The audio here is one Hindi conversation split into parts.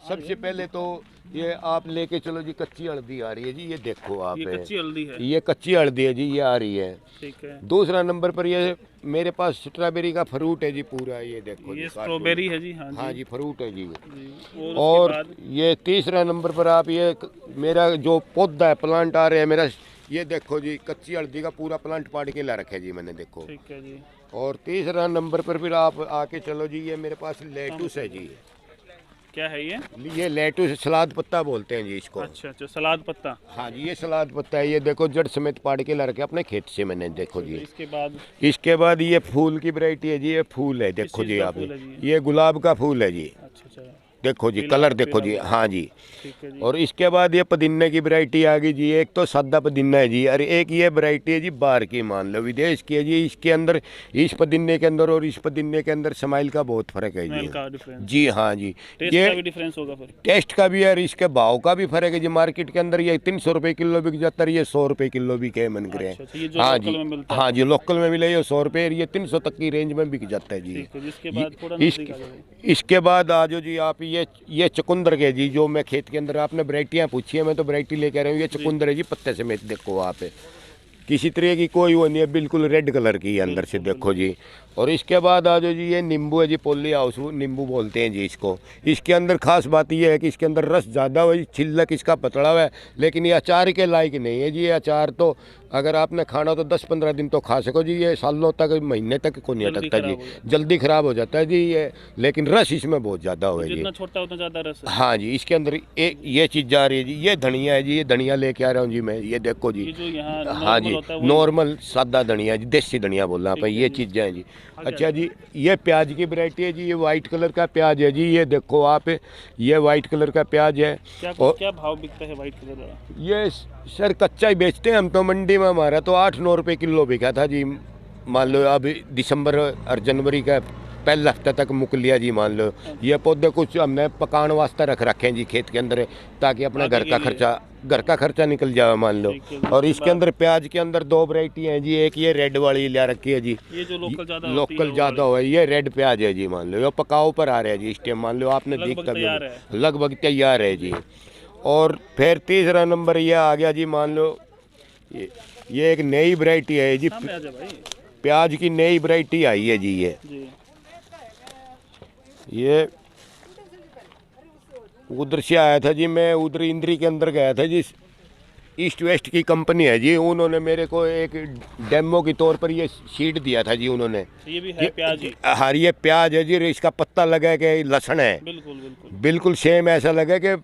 सबसे पहले तो ये आप लेके चलो जी, कच्ची हल्दी आ रही है जी, ये देखो आप। ये कच्ची हल्दी है। ये कच्ची हल्दी है जी, ये आ रही है। ठीक है। दूसरा नंबर पर ये मेरे पास स्ट्रॉबेरी का फ्रूट है जी पूरा, ये देखो ये जी, स्ट्रॉबेरी है जी। हाँ जी। हाँ जी, फ्रूट है जी। जी। और और उसके बाद ये तीसरा नंबर पर आप ये मेरा जो पौधा है, प्लांट आ रहे हैं मेरा, ये देखो जी, कच्ची हल्दी का पूरा प्लांट पाड़ के ला रखा है जी मैंने, देखो। ठीक है जी। और तीसरा नंबर पर फिर आप आके चलो जी, ये मेरे पास लेटुस है जी। क्या है ये? ये लेटुस सलाद पत्ता बोलते हैं जी इसको। अच्छा अच्छा, सलाद पत्ता। हाँ जी, ये सलाद पत्ता है, ये देखो जड़ समेत पाड़ के ला रखे अपने खेत से मैंने, देखो जी। इसके बाद इसके बाद ये फूल की वैरायटी है जी, ये फूल है, देखो चीज़ जी का आप, फूल है जी? ये गुलाब का फूल है जी, अच्छा अच्छा। देखो जी, पीला- कलर देखो पीला जी। गुलाब। हाँ जी। ठीक है जी। और इसके बाद ये पुदीने की वैरायटी आ गई जी, एक तो सादा पुदीना है जी, और एक ये वैरायटी है जी बाहर की, मान लो विदेश की है जी। इसके अंदर, इस पुदीने के अंदर और इस पुदीने के अंदर स्माइल का बहुत फर्क है स्मेल जी। का डिफरेंस। जी हाँ जी। टेस्ट ये का भी डिफरेंस होगा फिर? टेस्ट का भी है और इसके भाव का भी फर्क है जी। मार्केट के अंदर ये 300 रुपये किलो बिक जाता है, ये 100 रुपये किलो भी के मन करे। अच्छा अच्छा, ये जो हाँ लोकल जी, में मिलता है। हाँ जी, लोकल में मिले ये 100 रुपये, ये 300 तक की रेंज में बिक जाता है जी। ठीक है। जिसके बाद थोड़ा इस, नजदीक आ जाओ। इसके बाद आ जाओ जी आप, ये चुकंदर के जी, जो मैं खेत के अंदर, आपने वैरायटियाँ पूछी है, मैं तो वैरायटी लेके आ रहा हूँ। ये चुकंदर है जी, पत्ते समेत, देखो आप, किसी तरह की कोई वो नहीं है, बिल्कुल रेड कलर की है अंदर से, देखो जी। और इसके बाद आ जाओ जी, ये नींबू है जी, पोली हाउस नींबू बोलते हैं जी इसको। इसके अंदर खास बात ये है कि इसके अंदर रस ज़्यादा हुआ, छिलक इसका पतला हुआ है, लेकिन ये अचार के लायक नहीं है जी। ये अचार तो अगर आपने खाना तो 10-15 दिन तो खा सको जी, ये सालों तक, महीने तक को नहीं जल्दी अटकता खराब जी, हो जाता जल्दी ख़राब हो जाता है जी ये। लेकिन रस इसमें बहुत ज़्यादा हुआ है जी। जितना छोटा उतना ज्यादा रस है। हाँ जी। इसके अंदर ये चीज़ जा रही है जी, ये धनिया है जी, ये धनिया लेके आ रहा हूँ जी मैं, ये देखो जी। ये जो यहाँ हाँ नॉर्मल जी, होता है वो। नॉर्मल सादा धनिया जी, देसी धनिया बोलना आप, ये चीज़ें हैं जी। अच्छा जी, ये प्याज की वैरायटी है जी, ये वाइट कलर का प्याज है जी, ये देखो आप, ये वाइट कलर का प्याज है। क्या और क्या भाव बिकता है व्हाइट कलर का? ये सर कच्चा ही बेचते हैं हम तो, मंडी में हमारा तो 8-9 रुपये किलो बिका था जी। मान लो अब दिसंबर और जनवरी का पहला हफ्ता तक मुक लिया जी, मान लो। ये पौधे कुछ हमने पकाने वास्ते रख रखे हैं जी खेत के अंदर, ताकि अपना आगे घर का खर्चा निकल जाए, मान लो। ठीक है। और उसके इसके अंदर प्याज के अंदर 2 वैरायटी हैं जी, एक ये रेड वाली ले रखी है जी, ये जो लोकल ज्यादा होती है लोकल वो ज़्यादा हुआ है, ये रेड प्याज है जी, मान लो। ये पकाओ पर आ रहा है जी इस टाइम, मान लो आपने लगभग देखा भी तैयार होगा, लगभग तैयार है जी। और फिर तीसरा नंबर ये आ गया जी, मान लो ये एक नई वैरायटी है जी, सामने आ जा भाई प्याज की नई वैरायटी आई है जी। जी। ये उधर से आया था जी, मैं उधर इंद्री के अंदर गया था जी, ईस्ट वेस्ट की कंपनी है जी, उन्होंने मेरे को एक डेमो के तौर पर ये शीट दिया था जी उन्होंने। ये भी है प्याज ही? हाँ, ये प्याज है जी, इसका पत्ता लगा के लहसुन है, बिल्कुल बिल्कुल। बिल्कुल सेम ऐसा लगा कि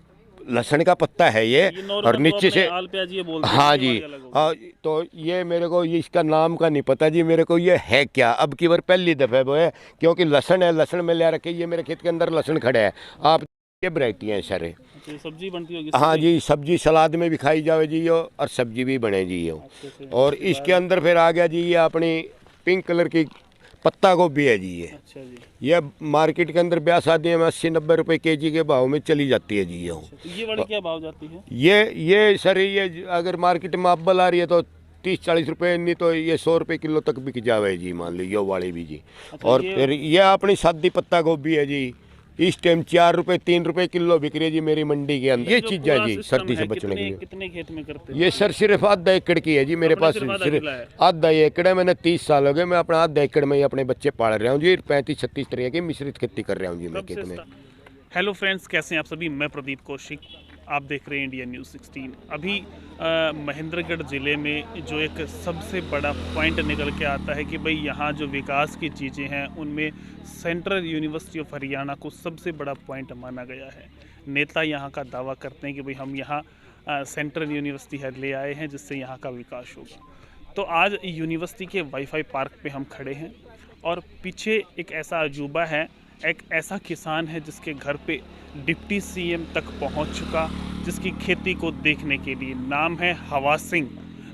लहसुन का पत्ता है ये। नॉर्मल और तो नीचे अपने से, आल प्याज ये बोलते हैं, हाँ ये जी, वाली अलग होगी। हाँ, तो ये मेरे को ये इसका नाम का नहीं पता जी, मेरे को ये है क्या, अब की बार पहली दफ़ा वो है, क्योंकि लहसुन है, लहसुन में ले रखे, ये मेरे खेत के अंदर लहसुन खड़ा है आप, ये वैरायटी है सर। अच्छा, ये सब्जी बनती होगी? हाँ जी, सब्जी सलाद में भी खाई जावे जी यो, और सब्जी भी बने जी यो। और इसके अंदर फिर आ गया जी ये अपनी पिंक कलर की पत्ता गोभी है जी। अच्छा जी। ये मार्केट के अंदर ब्याह शादी में 80-90 रुपए केजी के भाव में चली जाती है जी ये। तो ये वाली क्या भाव जाती है? ये सर, ये अगर मार्केट में अब्बल आ रही है तो 30-40 रुपए, नहीं तो ये 100 रुपए किलो तक बिक जावे जी, मान लो यो वाली भी जी। अच्छा, और फिर ये अपनी सादी पत्ता गोभी है जी, इस टाइम 4 रुपए 3 रुपए किलो बिक रही है जी मेरी मंडी के अंदर। ये जो चीज़ है पूरा जी सिस्टम सर्दी से है, बचने के लिए। कितने खेत में करते हैं? ये सर सिर्फ आधा एकड़ की है जी मेरे अपने पास, सिर्फ आधा सिर्फ किला है? आधा एकड़ है। मैंने 30 साल हो गए, मैं अपना आधा एकड़ में ही अपने बच्चे पाल रहा हूँ जी, 35-36 तरह की मिश्रित खेती कर रहा हूँ जी मैं खेत में। हेलो फ्रेंड्स, कैसे हैं आप सभी? मैं प्रदीप कौशिक, आप देख रहे हैं इंडिया न्यूज़ 16। अभी महेंद्रगढ़ ज़िले में जो एक सबसे बड़ा पॉइंट निकल के आता है कि भाई यहाँ जो विकास की चीज़ें हैं उनमें सेंट्रल यूनिवर्सिटी ऑफ हरियाणा को सबसे बड़ा पॉइंट माना गया है। नेता यहाँ का दावा करते हैं कि भाई हम यहाँ सेंट्रल यूनिवर्सिटी ले आए हैं जिससे यहाँ का विकास होगा। तो आज यूनिवर्सिटी के वाईफाई पार्क पे हम खड़े हैं और पीछे एक ऐसा अजूबा है, एक ऐसा किसान है जिसके घर पे डिप्टी सीएम तक पहुंच चुका, जिसकी खेती को देखने के लिए। नाम है हवा सिंह,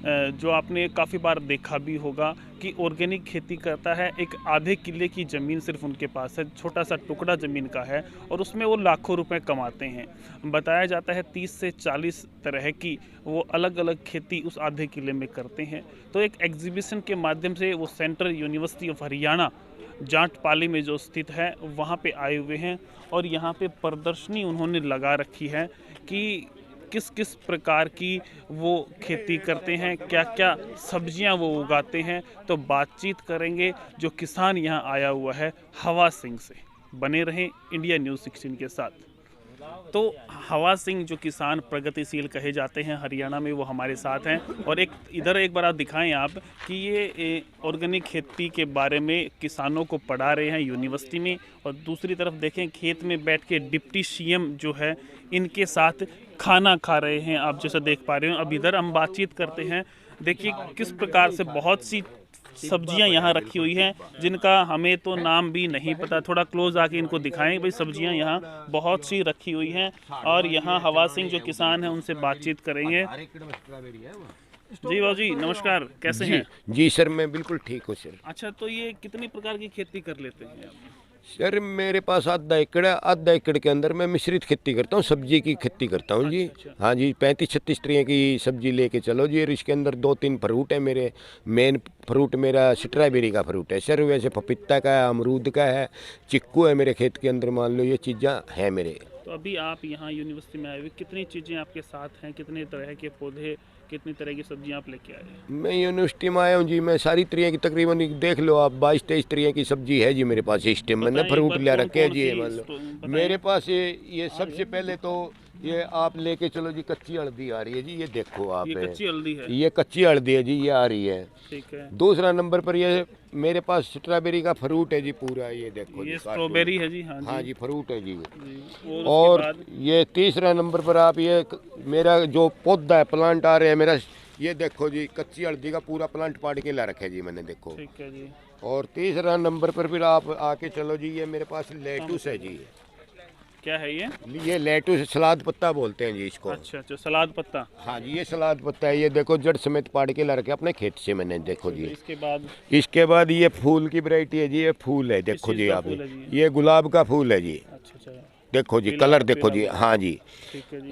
जो आपने काफ़ी बार देखा भी होगा कि ऑर्गेनिक खेती करता है। एक आधे किले की ज़मीन सिर्फ उनके पास है, छोटा सा टुकड़ा ज़मीन का है और उसमें वो लाखों रुपए कमाते हैं। बताया जाता है 30 से 40 तरह की वो अलग अलग खेती उस आधे किले में करते हैं। तो एक एग्जीबिशन के माध्यम से वो सेंट्रल यूनिवर्सिटी ऑफ हरियाणा जाटपाली में जो स्थित है वहाँ पे आए हुए हैं और यहाँ पे प्रदर्शनी उन्होंने लगा रखी है कि किस किस प्रकार की वो खेती करते हैं, क्या क्या सब्जियां वो उगाते हैं। तो बातचीत करेंगे जो किसान यहाँ आया हुआ है हवा सिंह से। बने रहें इंडिया न्यूज़ 16 के साथ। तो हवा सिंह जो किसान प्रगतिशील कहे जाते हैं हरियाणा में, वो हमारे साथ हैं। और एक बार आप दिखाएं आप कि ये ऑर्गेनिक खेती के बारे में किसानों को पढ़ा रहे हैं यूनिवर्सिटी में, और दूसरी तरफ देखें खेत में बैठ के डिप्टी सीएम जो है इनके साथ खाना खा रहे हैं, आप जैसा देख पा रहे हो। अब इधर हम बातचीत करते हैं, देखिए किस प्रकार से बहुत सी सब्जियां यहाँ रखी हुई हैं जिनका हमें तो नाम भी नहीं पता। थोड़ा क्लोज आके इनको दिखाएं भाई, सब्जियां यहाँ बहुत सी रखी हुई हैं। और यहाँ हवा सिंह जो किसान हैं उनसे बातचीत करेंगे। जी बाबू जी नमस्कार, कैसे हैं? जी सर, मैं बिल्कुल ठीक हूँ सर। अच्छा, तो ये कितनी प्रकार की खेती कर लेते हैं आप? सर मेरे पास आधा एकड़ है, आधा एकड़ के अंदर मैं मिश्रित खेती करता हूँ, सब्जी की खेती करता हूँ जी। अच्छा। हाँ जी, 35-36 तरह की सब्जी लेके चलो जी। और इसके अंदर 2-3 फ्रूट है मेरे। मेन फ्रूट मेरा स्ट्रॉबेरी का फ्रूट है सर, वैसे पपीता का है, अमरूद का है, चिक्कू है मेरे खेत के अंदर, मान लो ये चीज़ें हैं मेरे। तो अभी आप यहाँ यूनिवर्सिटी में आए हुए, कितनी चीज़ें आपके साथ हैं, कितने तरह के पौधे, कितनी तरह की सब्जियां आप लेके आए हैं? मैं यूनिवर्सिटी में आया हूँ जी, मैं सारी तरह की तकरीबन देख लो आप 22-23 तरह की सब्जी है जी मेरे पास इस टाइम। मैंने फ्रूट ले रखे है जी। मान लो मेरे पास ये सबसे पहले तो ये आप लेके चलो जी, कच्ची हल्दी आ रही है जी, ये देखो आप। ये कच्ची हल्दी है? ये कच्ची हल्दी है जी, ये आ रही है। ठीक है। दूसरा नंबर पर ये मेरे पास स्ट्रॉबेरी का फ्रूट है जी पूरा, ये देखो ये स्ट्रॉबेरी है जी। हाँ जी, फ्रूट है जी। और ये तीसरा नंबर पर आप ये मेरा जो पौधा है, प्लांट आ रहे हैं मेरा, ये देखो जी, कच्ची हल्दी का पूरा प्लांट पाड़ के ला रखा है जी मैंने, देखो। ठीक है जी। और तीसरा नंबर पर फिर आप आके चलो जी, ये मेरे पास लेटुस है जी। क्या है ये लेटुस सलाद पत्ता बोलते हैं जी इसको। अच्छा, सलाद पत्ता। हाँ जी, ये सलाद पत्ता है। ये देखो जड़ समेत पाड़ के ला रखे अपने खेत से मैंने, देखो जी। इसके बाद ये फूल की वैरायटी है जी, ये फूल है, देखो जी आप, ये गुलाब का फूल है जी। अच्छा, देखो जी, कलर देखो जी। हाँ जी।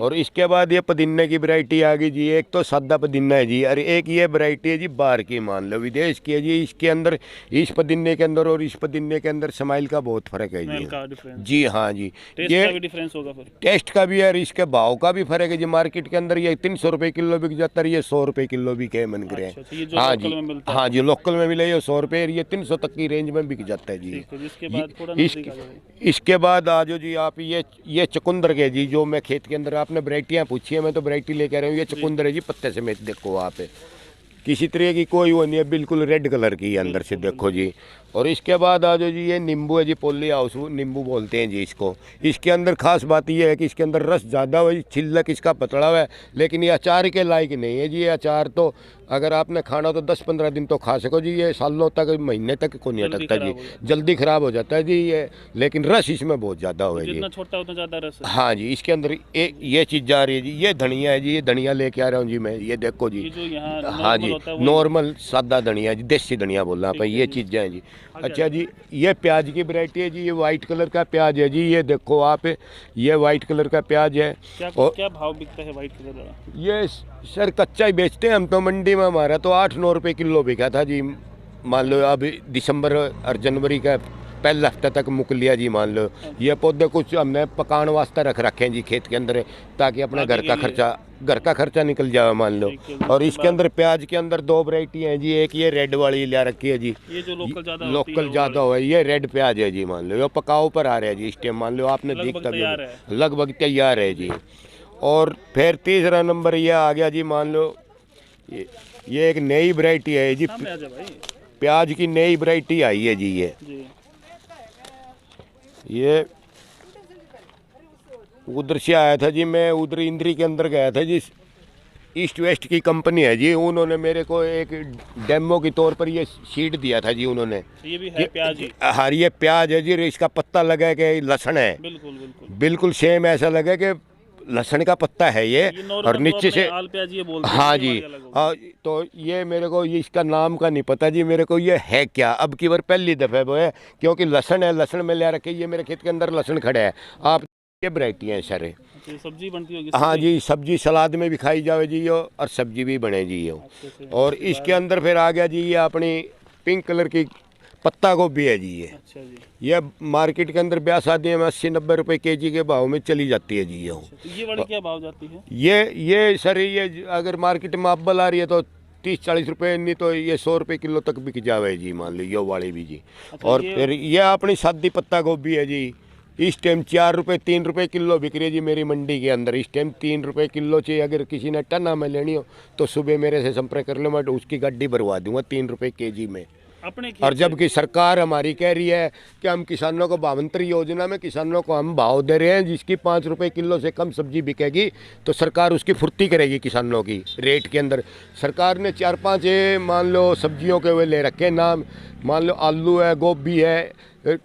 और इसके बाद ये पुदीने की वैरायटी आ गई जी। एक तो सादा पुदीना है जी, और एक ये वैरायटी है जी बाहर की, मान लो विदेश की है जी। इसके अंदर, इस पुदीने के अंदर और इस पुदीने के अंदर स्माइल का बहुत फर्क है जी। जी हाँ जी, ये का भी डिफरेंस होगा फिर? टेस्ट का भी है और इसके भाव का भी फर्क है जी। मार्केट के अंदर ये 300 रुपये किलो बिक जाता है, ये 100 रुपये किलो भी कह मन करे। हाँ जी, हाँ जी, लोकल में मिले ये 100 रुपये, ये 300 तक की रेंज में बिक जाता है जी। इसके बाद आ जाओ जी आप, ये चुकंदर के जी, जो मैं खेत के अंदर, आपने वैरायटियाँ पूछी है, मैं तो वैरायटी लेके आ रहा हूँ। ये चुकंदर है जी, पत्ते समेत, देखो आप, किसी तरह की कोई वो नहीं है, बिल्कुल रेड कलर की अंदर से, देखो जी। और इसके बाद आ जाओ जी, ये नींबू है जी, पोली हाउस नींबू बोलते हैं जी इसको। इसके अंदर खास बात ये है कि इसके अंदर रस ज़्यादा हुआ, छिलक इसका पतला हुआ है, लेकिन ये अचार के लायक नहीं है जी। ये अचार तो अगर आपने खाना तो 10-15 दिन तो खा सको जी, ये सालों तक, महीने तक को नहीं अटकता जी, जल्दी ख़राब हो जाता है जी ये। लेकिन रस इसमें बहुत ज़्यादा हुआ है जी, जितना छोटा उतना ज़्यादा रस है। हाँ जी। इसके अंदर ये चीज़ जा रही है जी, ये धनिया है जी, ये धनिया लेके आ रहा हूँ जी मैं, ये देखो जी। हाँ जी, नॉर्मल सादा धनिया जी, देसी धनिया बोलना आप, ये चीज़ें हैं जी। अच्छा जी, ये प्याज की वैरायटी है जी, ये वाइट कलर का प्याज है जी, ये देखो आप, ये वाइट कलर का प्याज है। और क्या भाव बिकता है वाइट कलर का? ये सर कच्चा ही बेचते हैं हम तो, मंडी में हमारा तो 8-9 रुपये किलो बिका था जी। मान लो अब दिसंबर और जनवरी का पहला हफ्ता तक मुक लिया जी, मान लो। ये पौधे कुछ हमने पकाने वास्ते रख रखे हैं जी खेत के अंदर, ताकि अपना घर का खर्चा निकल जाए, मान लो। और इसके अंदर प्याज के अंदर 2 वैरायटी हैं जी। एक ये रेड वाली ले रखी है जी, ये जो लोकल ज़्यादा हो है, ये रेड प्याज है जी, मान लो। ये पकाओ पर आ रहा है जी इस टाइम, मान लो आपने देखता भी, लगभग तैयार है जी। और फिर तीसरा नंबर ये आ गया जी, मान लो ये एक नई वैरायटी है जी, प्याज की नई वैरायटी आई है जी। ये उधर से आया था जी, मैं उधर इंद्री के अंदर गया था जी। ईस्ट वेस्ट की कंपनी है जी, उन्होंने मेरे को एक डेमो के तौर पर ये सीड दिया था जी उन्होंने। ये भी है प्याज ही? हाँ, ये प्याज है जी। इसका पत्ता लगा के लहसुन है, बिल्कुल सेम ऐसा लगा कि लहसुन का पत्ता है ये नॉर्मल और तो नीचे अपने से आल प्याज ये बोलते हैं, हाँ ये जी। वाली अलग होगी। हाँ, तो ये मेरे को ये इसका नाम का नहीं पता जी, मेरे को ये है क्या, अब की बार पहली दफ़े वो है, क्योंकि लहसुन है, लहसुन में ले रखे, ये मेरे खेत के अंदर लहसुन खड़ा है। आप ये वैरायटी हैं सर। अच्छा, सब्जी बनती होगी हाँ इसकी? जी, सब्जी सलाद में भी खाई जावे जी यो, और सब्जी भी बने जी यो। अच्छे से। और इसके अंदर फिर आ गया जी ये अपनी पिंक कलर की पत्ता गोभी है जी ये। अच्छा जी। ये मार्केट के अंदर ब्याह शादियों में 80-90 रुपए केजी के भाव में चली जाती है जी ये। तो ये वाली क्या भाव जाती है? ये सर ये अगर मार्केट में अब्बल आ रही है तो 30-40 रुपए, नहीं तो ये 100 रुपए किलो तक बिक जावे जी, मान लो ये वाली भी जी। अच्छा, और फिर ये अपनी सादी पत्ता गोभी है जी, इस टाइम 4 रुपए 3 रुपए किलो बिक रही है जी मेरी मंडी के अंदर। इस टाइम 3 रुपए किलो चाहिए, अगर किसी ने टना में लेनी हो तो सुबह मेरे से संपर्क कर लो, मैं उसकी गाड़ी भरवा दूंगा 3 रुपए केजी में। अपने खेत और से? जबकि सरकार हमारी कह रही है कि हम किसानों को भावांतर योजना में किसानों को हम भाव दे रहे हैं, जिसकी 5 रुपए किलो से कम सब्जी बिकेगी तो सरकार उसकी फुर्ती करेगी किसानों की रेट के अंदर। सरकार ने 4-5 मान लो सब्जियों के वे ले रखे नाम, मान लो आलू है, गोभी है,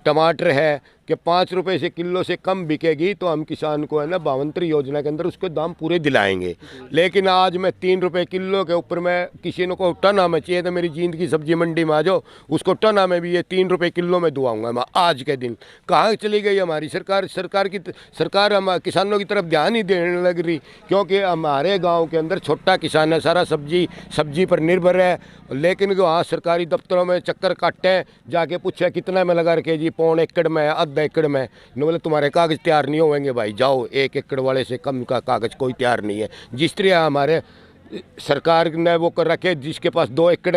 टमाटर है, कि 5 रुपए से किलो से कम बिकेगी तो हम किसान को है ना भावांतर योजना के अंदर उसके दाम पूरे दिलाएंगे। लेकिन आज मैं 3 रुपए किलो के ऊपर मैं किसी को टना में चाहिए तो मेरी जींद की सब्जी मंडी में आ जाओ, उसको टना में भी ये 3 रुपए किलो में दुआऊंगा मैं आज के दिन। कहाँ चली गई हमारी सरकार? सरकार हम किसानों की तरफ ध्यान ही देने लग रही, क्योंकि हमारे गाँव के अंदर छोटा किसान है, सारा सब्जी पर निर्भर है। लेकिन वहाँ सरकारी दफ्तरों में चक्कर काटते हैं, जाके पूछे कितना में लगा रखे जी, 1.25 एकड़ में, आधा एकड़ में, न बोले तुम्हारे कागज़ तैयार नहीं होंगे भाई, जाओ 1 एकड़ वाले से कम का कागज़ कोई तैयार नहीं है। जिस तरह हमारे सरकार ने वो कर रखे, जिसके पास 2 एकड़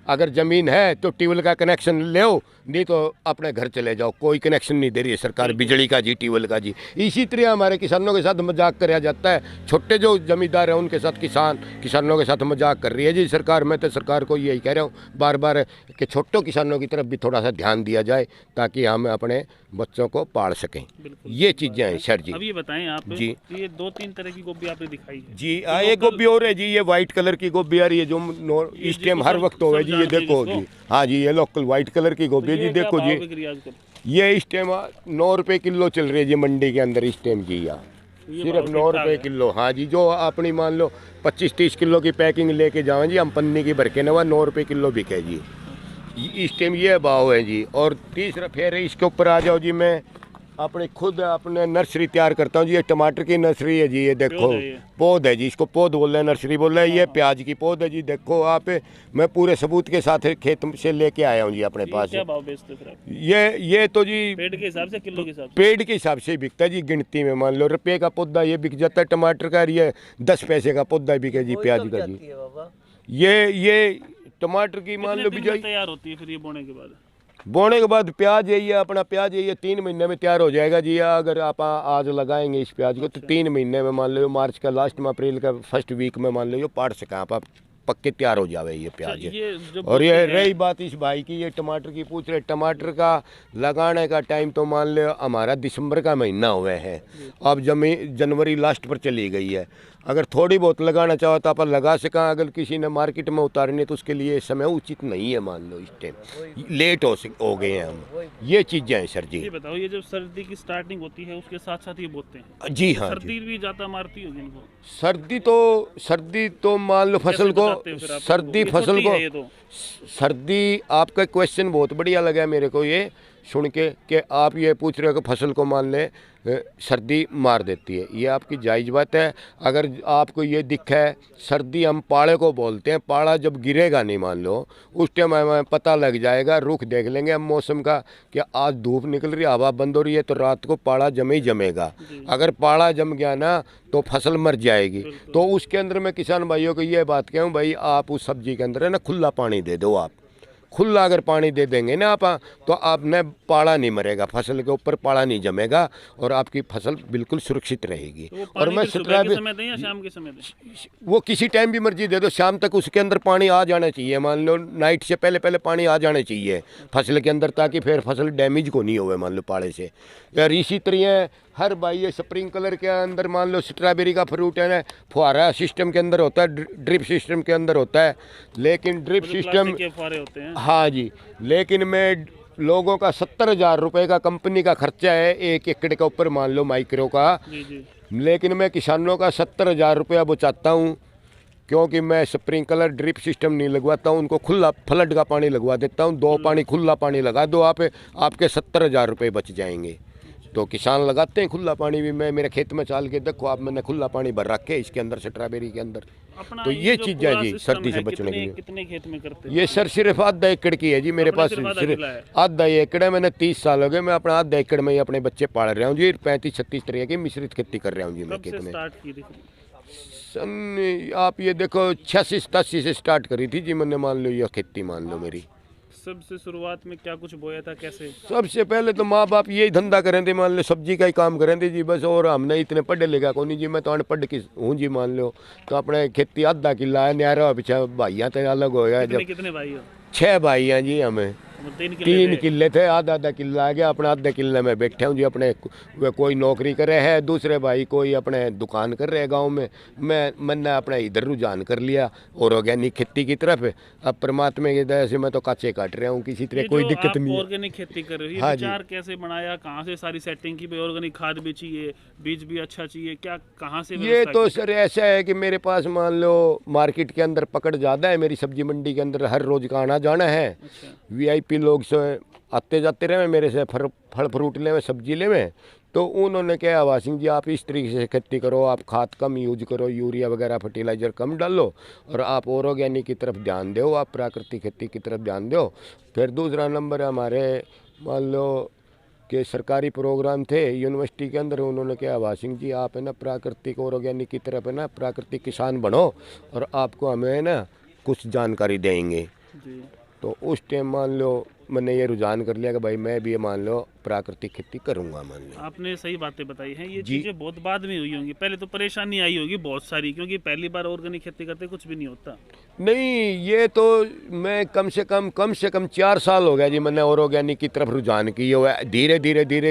अगर ज़मीन है तो ट्यूबवेल का कनेक्शन ले, नहीं तो अपने घर चले जाओ, कोई कनेक्शन नहीं दे रही है सरकार बिजली का जी, ट्यूबवेल का जी। इसी तरह हमारे किसानों के साथ मजाक कराया जाता है, छोटे जो जमींदार हैं उनके साथ किसानों के साथ मजाक कर रही है जी सरकार। मैं तो सरकार को यही कह रहा हूँ बार बार कि छोटों किसानों की तरफ भी थोड़ा सा ध्यान दिया जाए, ताकि हम अपने बच्चों को पाल सकें। ये चीज़ें हैं सर जी। अब ये बताएं आप जी। ये 2-3 तरह की गोभी आपने दिखाई है जी। एक गोभी और है जी, ये वाइट कलर की गोभी आ रही है जो इस टाइम हर वक्त हो है जी। ये देखो जी, हाँ जी, ये लोकल वाइट कलर की गोभी है जी। देखो जी, ये इस टाइम 9 रुपए किलो चल रही है जी मंडी के अंदर इस टाइम जी। यहाँ सिर्फ 9 रुपए किलो। हाँ जी, जो अपनी मान लो 25-30 किलो की पैकिंग लेके जाओ जी हम पन्नी की भर के, नवा 9 रुपए किलो बिके जी इस टाइम, ये भाव है जी। और तीसरा फिर इसके ऊपर आ जाओ जी, मैं अपने नर्सरी तैयार करता हूँ जी। ये टमाटर की नर्सरी है जी, ये देखो पौध है जी, इसको पौध बोल रहे हैं, नर्सरी बोल रहे हैं। ये प्याज की पौध है जी, देखो आप, मैं पूरे सबूत के साथ खेत से लेके आया हूँ जी अपने पास। क्या भाव बेचते फिर आप? ये तो जी पेड़ के हिसाब से, किलो के हिसाब से? पेड़ के हिसाब से बिकता है जी, गिनती में मान लो रुपये का पौधा ये बिक जाता है टमाटर का, ये 10 पैसे का पौधा बिके जी प्याज का जी। ये टमाटर की मान लो बिजाई तैयार होती है फिर ये बोने के बाद प्याज यही है, अपना प्याज यही है 3 महीने में तैयार हो जाएगा जी। अगर आप आज लगाएंगे इस प्याज को तो 3 महीने में मान लो मार्च का लास्ट में, अप्रैल का फर्स्ट वीक में मान लो पाट सकें आप पक्के तैयार हो जावे ये प्याज। और ये रही बात इस भाई की, ये टमाटर की पूछ रहे, टमाटर का लगाने का टाइम तो मान लो हमारा दिसंबर का महीना हुआ है, अब जनवरी लास्ट पर चली गई है। अगर थोड़ी बहुत लगाना चाहो तो आप लगा सकें, अगर किसी ने मार्केट में उतारनी तो उसके लिए समय उचित नहीं है, मान लो इस टाइम लेट हो गए हैं हम। ये चीज़ें हैं सर जी। ये बताओ, ये जब सर्दी की स्टार्टिंग होती है उसके साथ साथ ये बोते हैं जी? हाँ, सर्दी भी ज़्यादा मारती होगी इनको? सर्दी तो मान लो फसल को, सर्दी आपका क्वेश्चन बहुत बढ़िया लगा मेरे को ये सुन के, कि आप ये पूछ रहे हो कि फसल को मान ले सर्दी मार देती है। ये आपकी जायज़ बात है। अगर आपको ये दिखा है, सर्दी हम पाड़े को बोलते हैं, पाड़ा जब गिरेगा नहीं मान लो उस टाइम हमें पता लग जाएगा, रुख देख लेंगे हम मौसम का कि आज धूप निकल रही है, हवा बंद हो रही है, तो रात को पाड़ा जमे ही जमेगा। अगर पाड़ा जम गया ना तो फसल मर जाएगी। तो उसके अंदर मैं किसान भाइयों को ये बात कहूँ, भाई आप उस सब्जी के अंदर है ना खुला पानी दे दो। आप खुला अगर पानी दे देंगे ना आप, तो आपने पाड़ा नहीं मरेगा, फसल के ऊपर पाड़ा नहीं जमेगा और आपकी फसल बिल्कुल सुरक्षित रहेगी। तो और मैं सुबह के समय दें या शाम के समय दें? वो किसी टाइम भी मर्जी दे दो, शाम तक उसके अंदर पानी आ जाना चाहिए। मान लो नाइट से पहले पानी आ जाना चाहिए फसल के अंदर, ताकि फिर फसल डैमेज को नहीं होवे मान लो पाड़े से। यार इसी तरह हर भाई ये स्प्रिंकलर के अंदर मान लो स्ट्रॉबेरी का फ्रूट है ना, फुहारा सिस्टम के अंदर होता है, ड्रिप सिस्टम के अंदर होता है। लेकिन ड्रिप सिस्टम के फुहारे होते हैं। हाँ जी, लेकिन मैं लोगों का 70,000 रुपये का कंपनी का खर्चा है 1 एकड़ के ऊपर मान लो माइक्रो का। लेकिन मैं किसानों का 70,000 रुपया बचाता हूँ, क्योंकि मैं स्प्रिंकलर ड्रिप सिस्टम नहीं लगवाता हूँ, उनको खुला फ्लड का पानी लगवा देता हूँ। 2 पानी खुला पानी लगा दो आप, आपके 70,000 रुपये बच जाएंगे। तो किसान लगाते हैं खुला पानी भी। मैं मेरे खेत में चाल के देखो आप, मैंने खुला पानी भर रखे इसके अंदर, स्ट्रॉबेरी के अंदर। अपना तो ये जो चीज़ है पूरा जी सिस्टम सर्दी से है, बचने के लिए। कितने खेत में करते हैं? ये सर सिर्फ आधा एकड़ की है जी मेरे अपने पास, सिर्फ आधा सिर्फ किला है। आधा एकड़ है। मैंने 30 साल हो गए, मैं अपना आधा एकड़ में ही अपने बच्चे पाल रहा हूँ जी। 35-36 तरह की मिश्रित खेती कर रहा हूँ जी मैं कब खेत से में। स्टार्ट की थी? सन आप ये देखो 86-87 से स्टार्ट करी थी जी मैंने, मान लो ये खेती मान लो मेरी। सबसे शुरुआत में क्या कुछ बोया था, कैसे? सबसे पहले तो माँ बाप यही धंधा करें थे, मान लो सब्जी का ही काम करें थे जी बस। और हमने इतने पढ़े लिखा को नहीं जी, मैं तो अनपढ़ की हूँ जी मान लो। तो अपने खेती आधा किला है, न्यारा पीछा भाइयाँ तो अलग हो गया। जब कितने भाई हो? 6 भाई हैं जी हमें। 3 3 किले थे, आधा किला आ गया। अपना आधे किले में बैठे हूँ जी अपने। वे कोई नौकरी करे है, दूसरे भाई कोई अपने दुकान कर रहे हैं गांव में। मैंने अपना इधर रुझान कर लिया ऑर्गेनिक खेती की तरफ। अब परमात्मा की दया से मैं तो काचे काट रहा हूँ, किसी तरह कोई दिक्कत नहीं है। ऑर्गेनिक खेती कर रहे हो, ये हाँ जी। विचार कैसे बनाया, कहाँ से सारी सेटिंग की? ऑर्गेनिक खाद भी चाहिए, बीज भी अच्छा चाहिए, क्या कहाँ से ये व्यवस्था तो की? सर ऐसा है कि मेरे पास मान लो मार्केट के अंदर पकड़ ज़्यादा है, मेरी सब्जी मंडी के अंदर हर रोज़ का आना जाना है। अच्छा। वीआईपी लोग से आते जाते रहे मेरे से फल फ्रूट ले में, सब्जी ले में। तो उन्होंने कहा वासिंग जी आप इस तरीके से खेती करो, आप खाद कम यूज करो, यूरिया वगैरह फर्टिलाइज़र कम डालो, और आप ऑर्गेनिक की तरफ ध्यान दो, आप प्राकृतिक खेती की तरफ ध्यान दो। फिर दूसरा नंबर है हमारे मान लो कि सरकारी प्रोग्राम थे यूनिवर्सिटी के अंदर। उन्होंने कहा वासिंग जी आप है ना प्राकृतिक ऑर्गेनिक की तरफ है ना प्राकृतिक किसान बनो, और आपको हमें है ना कुछ जानकारी देंगे। जी। तो उस टाइम मान लो मैंने ये रुझान कर लिया कि भाई मैं भी ये मान लो प्राकृतिक खेती करूँगा मान लो। आपने सही बातें बताई हैं, ये जी। चीज़ें बहुत बाद में हुई होंगी, पहले तो परेशानी आई होगी बहुत सारी, क्योंकि पहली बार ऑर्गेनिक खेती करते कुछ भी नहीं होता। नहीं ये तो मैं कम से कम 4 साल हो गया जी मैंने ऑर्गेनिक की तरफ रुझान किया हुआ है। धीरे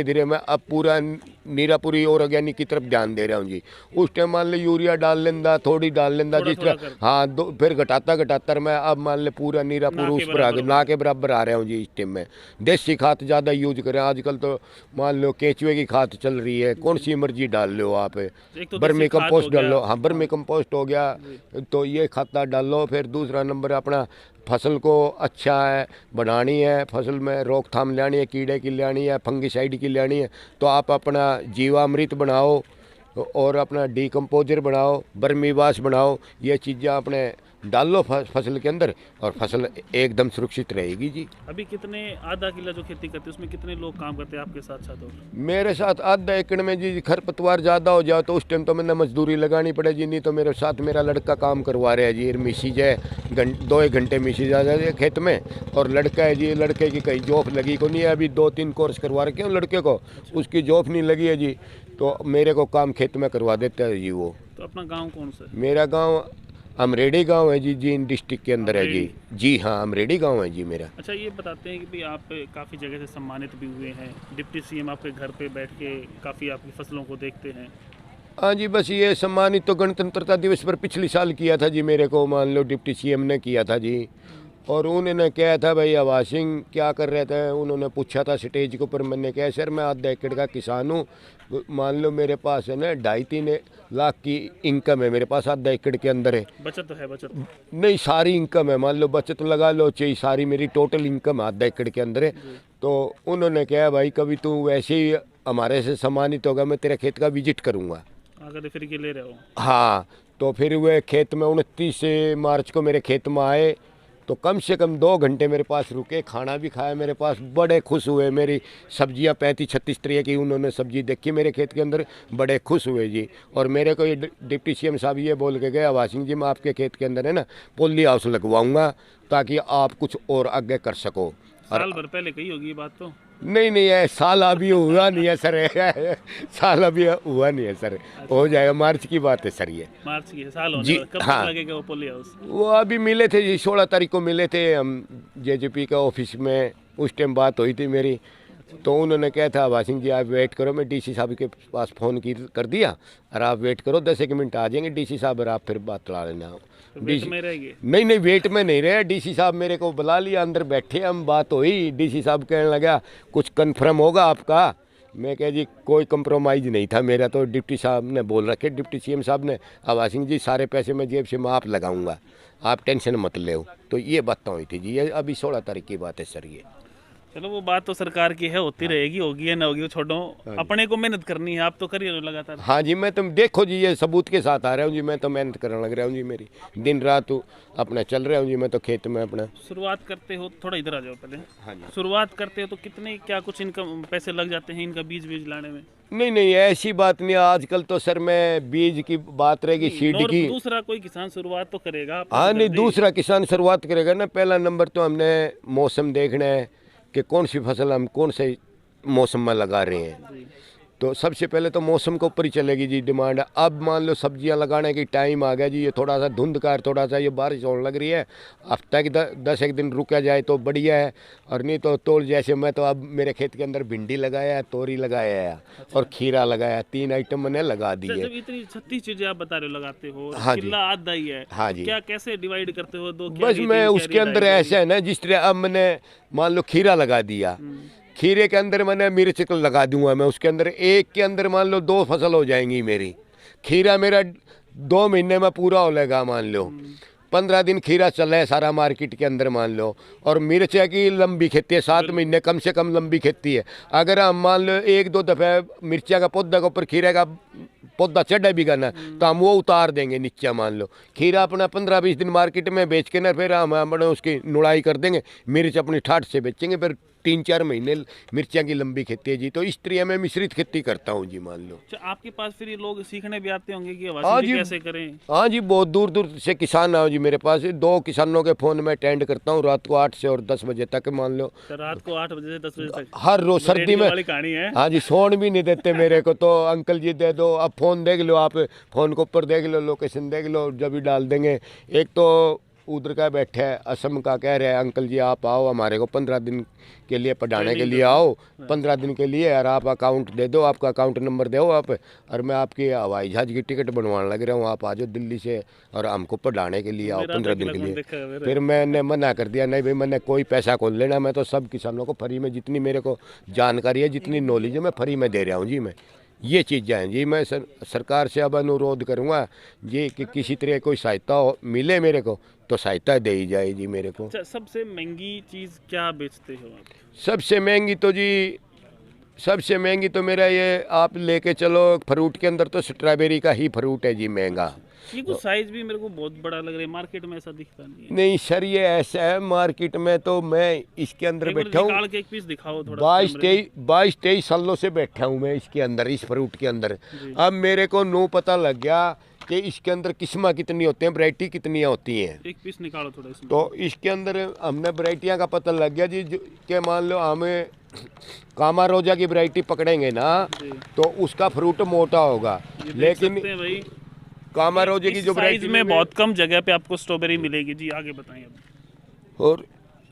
धीरे मैं अब पूरा नीरापुरी ऑर्गेनिक की तरफ ध्यान दे रहा हूँ जी। उस टाइम मान लो यूरिया डाल लेंदा, थोड़ी डाल लेंदा जिस थोड़ा तरह, हाँ फिर घटाता मैं अब मान लो पूरा नीरापुर उस पर ना के बराबर आ रहा हूँ जी। इस टाइम में देसी खाद ज़्यादा यूज करें, आजकल तो मान लो केंचुए की खाद चल रही है, कौन सी मर्जी डाल लो आप। तो बर्मी देसी खाद कंपोस्ट हो डाल गया। लो, हाँ बर्मी कंपोस्ट हो गया, तो ये खाता डाल लो। फिर दूसरा नंबर अपना फसल को अच्छा है बढ़ानी है, फसल में रोकथाम लानी है, कीड़े की लानी है, फंगिसाइड की लानी है, तो आप अपना जीवामृत बनाओ और अपना डीकम्पोजर बनाओ, बर्मीवास बनाओ। ये चीज़ें अपने डाल लो फसल के अंदर, और फसल एकदम सुरक्षित रहेगी जी। अभी कितने आधा किला जो खेती करते हैं उसमें कितने लोग काम करते हैं आपके साथ साथ? और मेरे साथ आधा एकड़ में जी खरपतवार ज़्यादा हो जाए तो उस टाइम तो मैंने मजदूरी लगानी पड़े जी, नहीं तो मेरे साथ मेरा लड़का काम करवा रहा है जी। मिसी है 2-1 घंटे मिसी जा रही है खेत में, और लड़का है जी, लड़के की कहीं जॉब लगी को नहीं है, अभी 2-3 कोर्स करवा रखे हैं लड़के को, उसकी जॉब नहीं लगी है जी, तो मेरे को काम खेत में करवा देता है जी वो। तो अपना गाँव कौन सा है? मेरा गाँव अमरेडी गांव है जी, जींद डिस्ट्रिक्ट के अंदर है जी। जी हाँ अमरेडी गांव है जी मेरा। अच्छा, ये बताते हैं कि भाई आप काफ़ी जगह से सम्मानित भी हुए हैं, डिप्टी सीएम आपके घर पे बैठ के काफ़ी आपकी फसलों को देखते हैं। हाँ जी, बस ये सम्मानित तो गणतंत्रता दिवस पर पिछले साल किया था जी, मेरे को मान लो डिप्टी सीएम ने किया था जी। और उन्होंने कहा था भाई आवाज सिंह क्या कर रहे थे, उन्होंने पूछा था स्टेज के ऊपर। मैंने कहा सर मैं आधा एकड़ का किसान हूँ, मान लो मेरे पास है ना 2.5-3 लाख की इनकम है मेरे पास, आधा एकड़ के अंदर है। बचत तो है? बचत नहीं सारी इनकम है, मान लो बचत लगा लो चाहिए, सारी मेरी टोटल इनकम आधा एकड़ के अंदर है। तो उन्होंने कहा भाई कभी तू वैसे ही हमारे से सम्मानित होगा, मैं तेरे खेत का विजिट करूँगा। अगर फिर के ले रहे हो? हाँ, तो फिर वे खेत में 29 मार्च को मेरे खेत में आए, तो कम से कम 2 घंटे मेरे पास रुके, खाना भी खाया मेरे पास, बड़े खुश हुए। मेरी सब्जियां 35-36 तरह की उन्होंने सब्जी देखी मेरे खेत के अंदर, बड़े खुश हुए जी। और मेरे को ये डिप्टी सीएम साहब ये बोल के गए आवाज सिंह जी मैं आपके खेत के अंदर है ना पोली हाउस लगवाऊंगा ताकि आप कुछ और आगे कर सको। साल भर पहले कही होगी ये बात तो? नहीं है, साल अभी हुआ नहीं है सर साल अभी हुआ नहीं है सर, हो जाएगा, मार्च की बात है सर ये। मार्च की साल होने जी, वाला। कब हाँ। तक लगेगा वो पोली हाउस? वो अभी मिले थे जी, 16 तारीख को मिले थे हम जेजेपी का ऑफिस में, उस टाइम बात हुई थी मेरी। तो उन्होंने कहा था आवाज सिंह जी आप वेट करो, मैं डीसी साहब के पास फ़ोन कर दिया, और आप वेट करो 10-1 मिनट आ जाएंगे डीसी साहब, और आप फिर बात ला लेना। तो वेट में रहेंगे? नहीं वेट में नहीं रहे, डीसी साहब मेरे को बुला लिया, अंदर बैठे हम, बात हुई, डीसी साहब कहने लगा कुछ कंफर्म होगा आपका, मैं कह जी कोई कंप्रोमाइज़ नहीं था मेरा, तो डिप्टी साहब ने बोल रखे, डिप्टी सीएम साहब ने, आवाज सिंह जी सारे पैसे मैं जेब से मैं आप लगाऊंगा, आप टेंशन मत ले। तो ये बात हुई थी जी, ये अभी 16 तारीख की बात है सर ये। चलो वो बात तो सरकार की है, होती रहेगी, होगी या ना होगी वो छोड़ो, अपने को मेहनत करनी है, आप तो करिए लगातार। हाँ जी, मैं तो देखो जी ये सबूत के साथ आ रहा हूँ जी, मैं तो मेहनत करने लग रहा हूँ जी, मेरी दिन रात अपना चल रहा हूँ जी, मैं तो खेत में अपना। शुरुआत करते हो, थोड़ा इधर आ जाओ पहले। हाँ जी। शुरुआत करते हो तो कितने क्या कुछ इनकम पैसे लग जाते हैं इनका बीज लाने में? नहीं ऐसी बात नहीं, आजकल तो सर मैं बीज की बात रहेगी, सीड की। दूसरा कोई किसान शुरुआत तो करेगा। हाँ नहीं, दूसरा किसान शुरुआत करेगा ना, पहला नंबर तो हमने मौसम देखना है कि कौन सी फसल हम कौन से मौसम में लगा रहे हैं। तो सबसे पहले तो मौसम के ऊपर ही चलेगी जी डिमांड। अब मान लो सब्जियां लगाने की टाइम आ गया जी, ये थोड़ा सा धुंधकार, थोड़ा सा ये बारिश होने लग रही है, हफ्ता की 10 एक दिन रुका जाए तो बढ़िया है, और नहीं तो जैसे मैं तो अब मेरे खेत के अंदर भिंडी लगाया है, तोरी लगाया है और खीरा लगाया है, 3 आइटम मैंने लगा दी है। जब इतनी 36 चीजें आप बता रहे हो लगाते हो, हाँ जी। किला आधा ही है। हाँ जी। क्या कैसे डिवाइड करते हो दो? बस मैं उसके अंदर ऐसा है ना, जिस तरह अब मैंने मान लो खीरा लगा दिया, खीरे के अंदर मैंने मिर्च लगा दूंगा मैं, उसके अंदर एक के अंदर मान लो 2 फसल हो जाएंगी मेरी। खीरा मेरा 2 महीने में पूरा हो लेगा, मान लो 15 दिन खीरा चल है सारा मार्केट के अंदर मान लो। और मिर्च की लंबी खेती है, 7 महीने कम से कम लंबी खेती है। अगर हम मान लो 1-2 दफ़े मिर्चा का पौधा के ऊपर खीरे का पौधा चढ़ा भी करना तो हम वो उतार देंगे नीचे, मान लो खीरा अपना 15-20 दिन मार्केट में बेच के ना, फिर हम अपने उसकी नुड़ाई कर देंगे, मिर्च अपनी ठाठ से बेचेंगे, फिर 3-4 महीने मिर्चियाँ की लंबी खेती है जी। तो इस तरह मैं मिश्रित खेती करता हूँ जी, मान लो। आपके पास फिर ये लोग सीखने भी आते होंगे कि हाँ जी, कैसे करें? हाँ जी, बहुत दूर दूर से किसान आओ जी मेरे पास। 2 किसानों के फ़ोन में अटेंड करता हूँ रात को 8 से और 10 बजे तक, मान लो रात को 8 बजे से 10 बजे तक हर रोज सर्दी में। वाली कहानी है। हाँ जी, सोने भी नहीं देते मेरे को, तो अंकल जी दे दो, अब फ़ोन देख लो, आप फ़ोन के ऊपर देख लो, लोकेशन देख लो, जब भी डाल देंगे। एक तो उधर का बैठा है असम का, कह रहे हैं अंकल जी आप आओ हमारे को 15 दिन के लिए पढ़ाने के लिए आओ, 15 दिन के लिए, और आप अकाउंट दे दो, आपका अकाउंट नंबर दो आप, और मैं आपकी हवाई जहाज़ की टिकट बनवाने लग रहा हूँ, आप आ जाओ दिल्ली से और हमको पढ़ाने के लिए आओ 15 दिन के लिए। फिर मैंने मना कर दिया, नहीं भाई मैंने कोई पैसा खोल लेना, मैं तो सब किसानों को फ्री में, जितनी मेरे को जानकारी है, जितनी नॉलेज है, मैं फ्री में दे रहा हूँ जी। मैं ये चीज़ें हैं जी। मैं सरकार से अब अनुरोध करूँगा जी कि किसी तरह कोई सहायता मिले मेरे को, तो सहायता दे ही जाए जी मेरे को। सबसे महंगी चीज़ क्या बेचते हो आप? सबसे महंगी तो जी, सबसे महंगी तो मेरा ये आप लेके चलो फ्रूट के अंदर, तो स्ट्रॉबेरी का ही फ्रूट है जी महंगा। ये कुछ साइज भी मेरे को बहुत बड़ा लग रहा है, मार्केट में ऐसा दिखता नहीं है। नहीं सर, ये ऐसा है मार्केट में, तो मैं इसके अंदर बैठा हूँ, एक पीस दिखाओ थोड़ा। 22-23 सालों से बैठा हूँ मैं इसके अंदर, इस फ्रूट के अंदर। अब मेरे को नो पता लग गया कि इसके अंदर किस्में कितनी होती हैं, वैरायटी कितनी होती हैं। एक पीस निकालो थोड़ा इसमें। तो इसके अंदर हमने वैरायटियाँ का पता लग गया जी, कि मान लो हमें कामा रोजा की वैरायटी पकड़ेंगे ना, तो उसका फ्रूट मोटा होगा, लेकिन भाई कामा रोजे की जो साइज में बहुत कम जगह पे आपको स्ट्रॉबेरी मिलेगी जी। आगे बताएं अब। और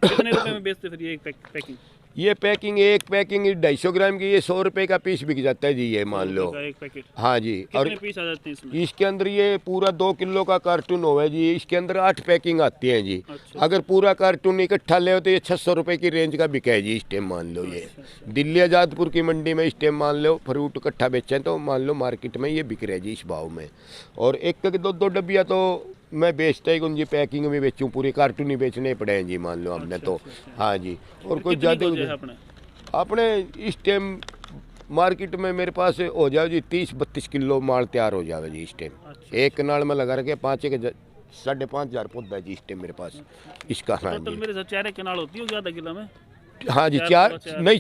कितने रुपए में बेचते फिर ये एक पैकिंग? ये पैकिंग, एक पैकिंग 250 ग्राम की, ये 100 रुपये का पीस बिक जाता है जी, ये मान लो एक पैकेट। हाँ जी। और कितने पीस आ जाते हैं इसमें? इसके अंदर ये पूरा 2 किलो का कार्टून होगा जी, इसके अंदर 8 पैकिंग आती हैं जी। अच्छा। अगर पूरा कार्टून इकट्ठा ले तो ये 600 रुपये की रेंज का बिका है जी इस टाइम, मान लो। ये दिल्ली आज़ादपुर की मंडी में इस टाइम मान लो फ्रूट इकट्ठा बेचें तो मान लो मार्केट में ये बिक रहा है जी इस भाव में। और एक 2 डब्बियाँ तो मैं बेचता ही जी, पैकिंग में बेचूँ, पूरी कार्टून ही बेचने पड़े हैं जी, मान लो हमने। तो हाँ जी। और कोई ज़्यादा अपने इस टाइम मार्केट में मेरे पास हो जाओ जी 30-32 किलो माल तैयार हो जाए जी इस टाइम। एक कनाल में लगा रखे 5,500 पौधा है जी इस टाइम मेरे पास इसका। हाँ जी, मेरे साथ 4 कनाल होती है आधा किलो में। हाँ जी,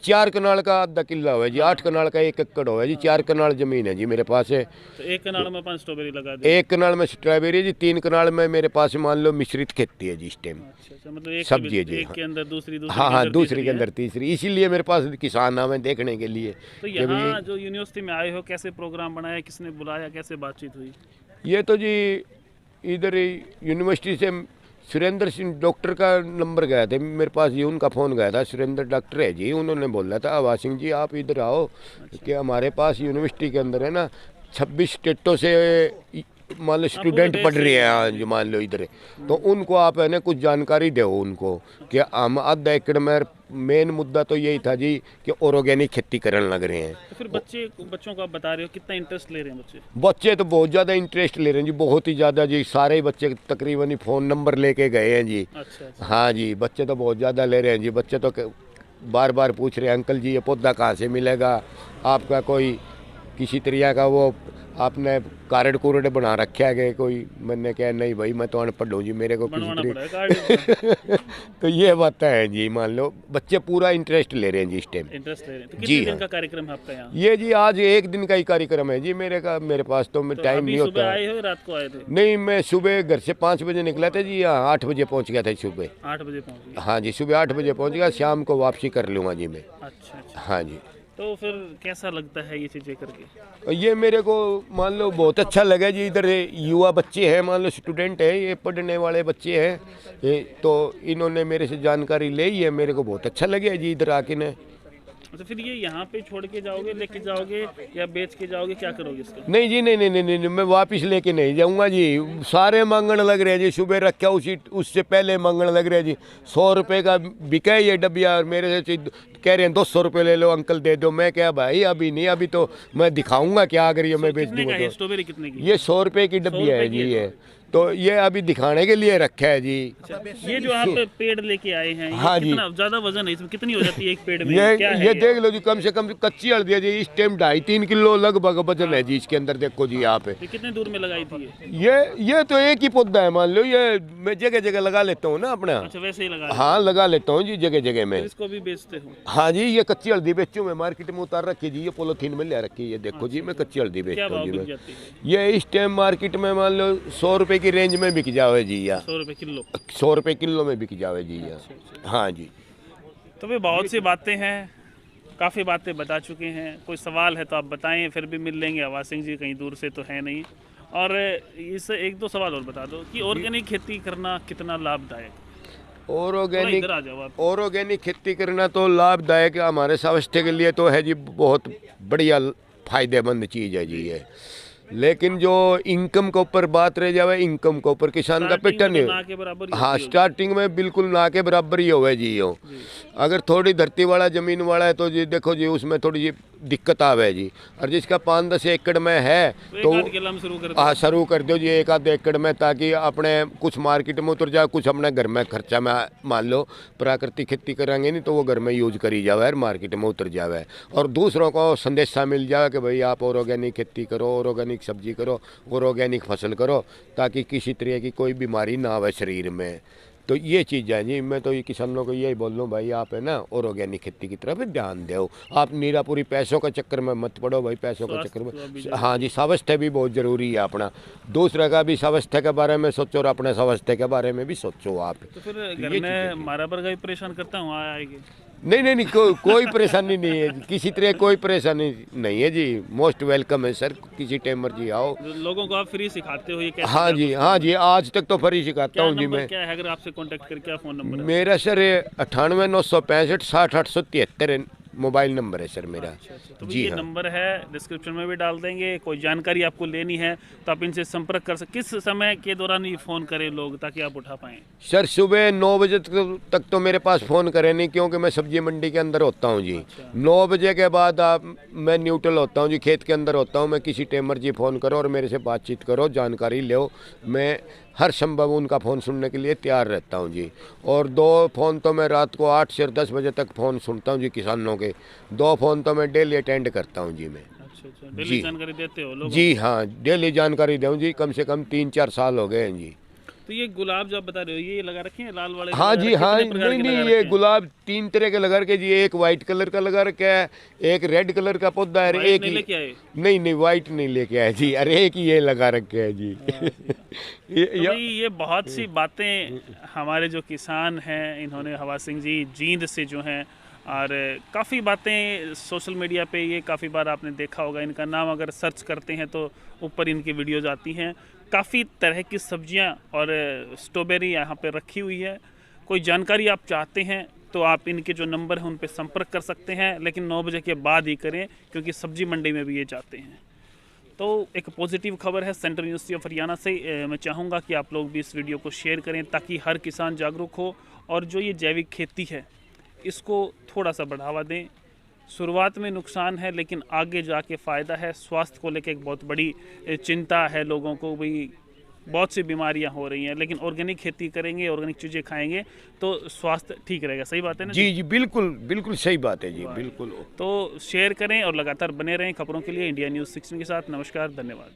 4 कनाल का आधा किला हुआ जी, 8 कनाल का 1 एकड़ हुआ जी, 4 कनाल जमीन है जी मेरे पास है। तो 1 कनाल में 5 स्ट्रॉबेरी लगा दे। 1 कनाल में स्ट्रॉबेरी जी, 3 कनाल में मेरे पास मान लो मिश्रित खेती है जी इस टाइम। मतलब एक सब्जी है जी। एक के अंदर दूसरी हाँ, दूसरी के अंदर तीसरी, इसीलिए मेरे पास किसान आवे देखने के लिए। तो यहाँ जो यूनिवर्सिटी में आए हो, कैसे प्रोग्राम बनाया, किसने बुलाया, कैसे बातचीत हुई? ये तो जी इधर यूनिवर्सिटी से सुरेंद्र सिंह डॉक्टर का नंबर गया था मेरे पास जी, उनका फ़ोन गया था, सुरेंद्र डॉक्टर है जी, उन्होंने बोला था आवाज सिंह जी आप इधर आओ कि हमारे पास यूनिवर्सिटी के अंदर है ना 26 स्टेटों से मान लो स्टूडेंट पढ़ रहे हैं, हाँ जी मान लो इधर, तो उनको आप है ना कुछ जानकारी दो उनको कि हम आधा एकड़ में, मेन मुद्दा तो यही था जी कि ऑर्गेनिक खेती करने लग रहे हैं। तो फिर बच्चों को आप बता रहे हो कितना इंटरेस्ट ले रहे हैं बच्चे? बच्चे तो बहुत ज़्यादा इंटरेस्ट ले रहे हैं जी, बहुत ही ज़्यादा जी। सारे ही बच्चे तकरीबन ही फ़ोन नंबर लेके गए हैं जी। अच्छा। हाँ जी, बच्चे तो बहुत ज़्यादा ले रहे हैं जी। बच्चे तो बार बार पूछ रहे हैं अंकल जी ये पौधा कहाँ से मिलेगा, आपका कोई किसी तरह का वो आपने कार्ड कूर्ड बना रखा है कि कोई। मैंने कहा नहीं भाई मैं तो अनपढ़ हूँ जी, मेरे को किसी तरह तो ये बात है जी। मान लो बच्चे पूरा इंटरेस्ट ले रहे हैं जी इस टाइम। इंटरेस्ट ले रहे हैं। तो जी कितने दिन हाँ। का कार्यक्रम है आपका यहाँ? ये जी आज एक दिन का ही कार्यक्रम है जी मेरे पास तो टाइम नहीं सुबह होता। आए हो रात को आए थे? नहीं, मैं सुबह घर से 5 बजे निकला था जी, यहाँ 8 बजे पहुँच गया था सुबह। 8 बजे पहुँच गए? हाँ जी, सुबह 8 बजे पहुँच गया, शाम को वापसी कर लूँगा जी मैं। अच्छा। हाँ जी। तो फिर कैसा लगता है ये चीज़ें करके? ये मेरे को मान लो बहुत अच्छा लगा जी। इधर युवा बच्चे हैं, मान लो स्टूडेंट है, ये पढ़ने वाले बच्चे हैं ये, तो इन्होंने मेरे से जानकारी ली है, मेरे को बहुत अच्छा लगा जी इधर आके ने। अच्छा, फिर ये यहाँ पे छोड़ के जाओगे, लेके जाओगे या बेच के जाओगे, क्या करोगे इसका? नहीं जी, नहीं, मैं वापस लेके नहीं जाऊंगा जी। सारे मांगने लग रहे हैं जी, सुबह रखा उससे पहले मांगने लग रहे हैं जी। 100 रुपये का बिका है ये डबिया, और मेरे से कह रहे हैं 200 रुपये ले लो अंकल दे दो। मैं क्या भाई अभी नहीं, अभी तो मैं दिखाऊंगा क्या अगर ये मैं बेच दूंगा तो। स्ट्रॉबेरी कितने की? ये 100 रुपये की डबिया है जी ये, तो ये अभी दिखाने के लिए रखा है जी। ये जो आप पेड़ लेके आए हैं, हाँ जी। कितना ज्यादा वजन है इसमें? कितनी हो जाती है एक पेड़ में? ये क्या है ये देख लो जी, कम से कम कच्ची हल्दी है जी, इस टाइम 2.5-3 किलो लगभग वजन है जी इसके अंदर। देखो जी यहाँ पे ये कितने दूर में लगाई थी ये? ये तो एक ही पौधा है मान लो, ये मैं जगह जगह लगा लेता हूँ ना अपना। अच्छा, वैसे ही लगा? हाँ लगा लेता हूँ जी जगह जगह में। इसको भी बेचते हो? हाँ जी, ये कच्ची हल्दी बेचूँ मैं, मार्केट में उतार रखी जी, ये पोलोथीन में ले रखी है। ये देखो जी मैं कच्ची हल्दी क्या बेचता भाव हूँ जी बिक मैं। जाती है? ये इस टाइम मार्केट में मान लो 100 रुपये की रेंज में बिक जावे जी, या 100 रुपये किलो? 100 रुपये किलो में बिक जावे जी या। हाँ जी। तो वे बहुत सी बातें हैं, काफ़ी बातें बता चुके हैं। कोई सवाल है तो आप बताएं, फिर भी मिल लेंगे। आवाज सिंह जी कहीं दूर से तो है नहीं। और इस एक दो सवाल और बता दो कि ऑर्गेनिक खेती करना कितना लाभदायक? ऑर्गेनिक खेती करना तो लाभदायक हमारे स्वास्थ्य के लिए तो है जी, बहुत बढ़िया फायदेमंद चीज़ है जी ये। लेकिन जो इनकम के ऊपर बात रह जावे, इनकम के ऊपर किसान का पेटा नहीं। हाँ, स्टार्टिंग में बिल्कुल ना के बराबर ही होवे जी यो। अगर थोड़ी धरती वाला ज़मीन वाला है तो जी देखो जी उसमें थोड़ी जी दिक्कत आवे जी। और जिसका 5-10 एकड़ में है तो हाँ शुरू कर दो जी 1-8 एकड़ में, ताकि अपने कुछ मार्केट में उतर जाए, कुछ अपने घर में खर्चा में। मान लो प्राकृतिक खेती करेंगे नहीं तो वो घर में यूज करी जावे और मार्केट में उतर जावे, और दूसरों को संदेशा मिल जाए कि भाई आप ऑर्गेनिक खेती करो, ऑर्गेनिक सब्जी करो, ऑर्गेनिक फसल करो, ताकि किसी तरह की कोई बीमारी ना आवे शरीर में। तो ये चीज़ है जी। मैं तो ये किसानों को यही बोल रहा हूँ भाई आप है ना ऑर्गेनिक खेती की तरफ ध्यान दो। आप निरापुरी पैसों के चक्कर में मत पड़ो भाई, पैसों के चक्कर में। हाँ जी, स्वास्थ्य भी बहुत ज़रूरी है अपना, दूसरे का भी स्वास्थ्य के बारे में सोचो और अपने स्वास्थ्य के बारे में भी सोचो आप। तो फिर घर में मारा बरगा परेशान करता हूँ आएगी? नहीं, कोई परेशानी नहीं है, किसी तरह कोई परेशानी नहीं है जी। मोस्ट वेलकम है सर, किसी टाइम मर्जी आओ। लोगों को आप फ्री सिखाते हो ये कैसे? हाँ जी, आज तक तो फ्री सिखाता हूँ जी मैं। क्या है अगर आपसे कांटेक्ट करके, क्या फ़ोन नंबर है? मेरा सर 98 965 60 873 मोबाइल नंबर है सर मेरा। तो जी ये हाँ। नंबर है, डिस्क्रिप्शन में भी डाल देंगे। कोई जानकारी आपको लेनी है तो आप इनसे संपर्क कर सकते। किस समय के दौरान ये फ़ोन करें लोग ताकि आप उठा पाएँ? सर सुबह 9 बजे तक तो मेरे पास फ़ोन करें नहीं, क्योंकि मैं सब्जी मंडी के अंदर होता हूँ जी। 9 बजे के बाद मैं न्यूट्रल होता हूँ जी, खेत के अंदर होता हूँ मैं। किसी टाइम मर्जी फ़ोन करो और मेरे से बातचीत करो, जानकारी लो। मैं हर संभव उनका फ़ोन सुनने के लिए तैयार रहता हूँ जी। और 2 फ़ोन तो मैं रात को 8 से 10 बजे तक फ़ोन सुनता हूँ जी किसानों के। 2 फ़ोन तो मैं डेली अटेंड करता हूँ जी मैं। अच्छा, डेली जानकारी देते हो लोगों? जी हाँ, डेली जानकारी दूँ जी, कम से कम 3-4 साल हो गए हैं जी। तो ये गुलाब जो आप बता रहे हो ये लगा रखे हैं लाल वाले? हाँ जी हाँ, नहीं, ये गुलाब 3 तरह के लगा रखे जी। एक वाइट कलर का लगा रखा है, एक रेड कलर का पौधा है, एक ही नहीं वाइट नहीं लेके आए जी, अरे एक ही ये लगा रखे है जी। ये बहुत सी बातें हमारे जो किसान हैं इन्होंने, हवा सिंह जी जींद से जो हैं, और काफ़ी बातें सोशल मीडिया पे ये काफ़ी बार आपने देखा होगा। इनका नाम अगर सर्च करते हैं तो ऊपर इनकी वीडियोज़ आती हैं। काफ़ी तरह की सब्जियां और स्ट्रॉबेरी यहाँ पे रखी हुई है। कोई जानकारी आप चाहते हैं तो आप इनके जो नंबर हैं उन पे संपर्क कर सकते हैं, लेकिन 9 बजे के बाद ही करें क्योंकि सब्जी मंडी में भी ये जाते हैं। तो एक पॉजिटिव खबर है सेंट्रल यूनिवर्सिटी ऑफ हरियाणा से। मैं चाहूँगा कि आप लोग भी इस वीडियो को शेयर करें ताकि हर किसान जागरूक हो और जो ये जैविक खेती है इसको थोड़ा सा बढ़ावा दें। शुरुआत में नुकसान है लेकिन आगे जाके फ़ायदा है। स्वास्थ्य को लेकर एक बहुत बड़ी चिंता है लोगों को, भाई बहुत सी बीमारियां हो रही हैं, लेकिन ऑर्गेनिक खेती करेंगे, ऑर्गेनिक चीज़ें खाएंगे तो स्वास्थ्य ठीक रहेगा। सही बात है ना जी जी बिल्कुल बिल्कुल सही बात है जी बिल्कुल। तो शेयर करें और लगातार बने रहें खबरों के लिए इंडिया न्यूज़ 16 के साथ। नमस्कार, धन्यवाद।